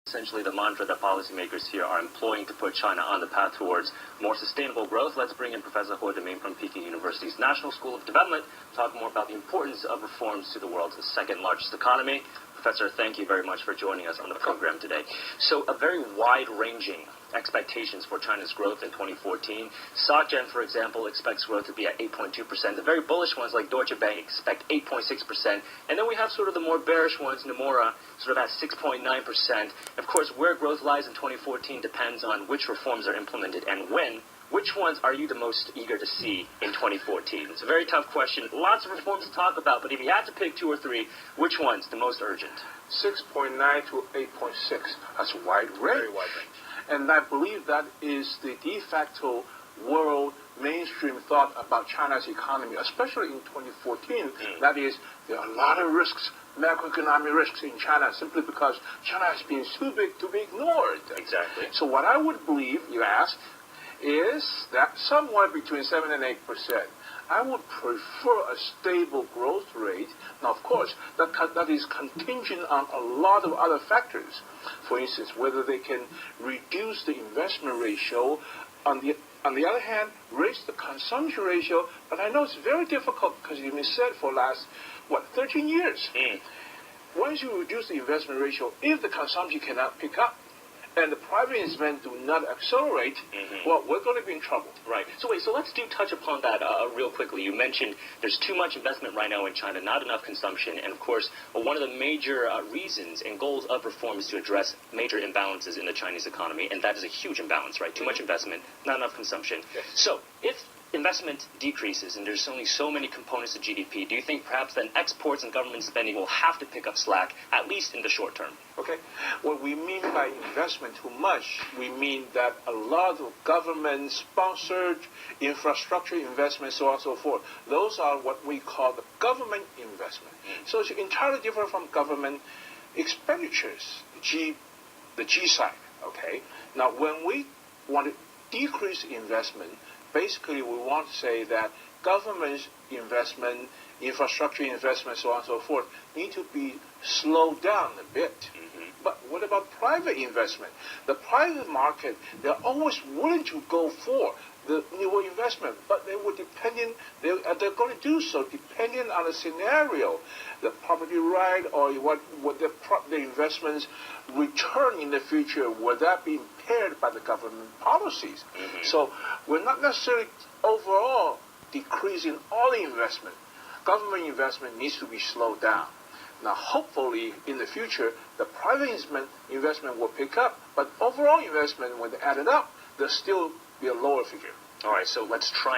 Essentially the mantra that policymakers here are employing to put China on the path towards more sustainable growth. Let's bring in Professor He Deming from Peking University's National School of Development to talk more about the importance of reforms to the world's second largest economy. Professor, thank you very much for joining us on the program today. So a very wide-ranging expectations for China's growth in 2014. SocGen, for example, expects growth to be at 8.2%. The very bullish ones like Deutsche Bank expect 8.6%. And then we have sort of the more bearish ones, Nomura, sort of at 6.9%. Of course, where growth lies in 2014 depends on which reforms are implemented and when. Which ones are you the most eager to see in 2014? It's a very tough question. Lots of reforms to talk about, but if you had to pick two or three, which one's the most urgent? 6.9 to 8.6. That's a wide range. Very wide range. And I believe that is the de facto world mainstream thought about China's economy, especially in 2014. That is, there are a lot of risks, macroeconomic risks in China, simply because China has been too big to be ignored. Exactly. So what I would believe, you ask, is that somewhere between 7 and 8%. I would prefer a stable growth rate. Now, of course, that is contingent on a lot of other factors. For instance, whether they can reduce the investment ratio. On the other hand, raise the consumption ratio. But I know it's very difficult because you've been said for the last, 13 years. Once you reduce the investment ratio, if the consumption cannot pick up, and the private investment do not accelerate, well, we're going to be in trouble. Right. So let's touch upon that real quickly. You mentioned there's too much investment right now in China, not enough consumption. And, of course, one of the major reasons and goals of reform is to address major imbalances in the Chinese economy. And that is a huge imbalance, right? Too much investment, not enough consumption. Yes. So if investment decreases and there's only so many components of GDP, do you think perhaps then exports and government spending will have to pick up slack, at least in the short term? Okay. What we mean by investment too much, we mean that a lot of government-sponsored infrastructure investments, so on and so forth, those are what we call the government investment. So it's entirely different from government expenditures, the G side, okay? Now, when we want to decrease investment, basically, we want to say that government investment, infrastructure investment, so on and so forth, need to be slowed down a bit. But what about private investment? The private market, they're always willing to go for the new investment, but they were they're going to do so depending on the scenario, the property right, or what the investments return in the future, will that be impaired by the government policies? So we're not necessarily overall decreasing all the investment. Government investment needs to be slowed down. Now, hopefully, in the future, the private investment will pick up, but overall investment, when they add it up, there'll still be a lower figure. All right, so let's try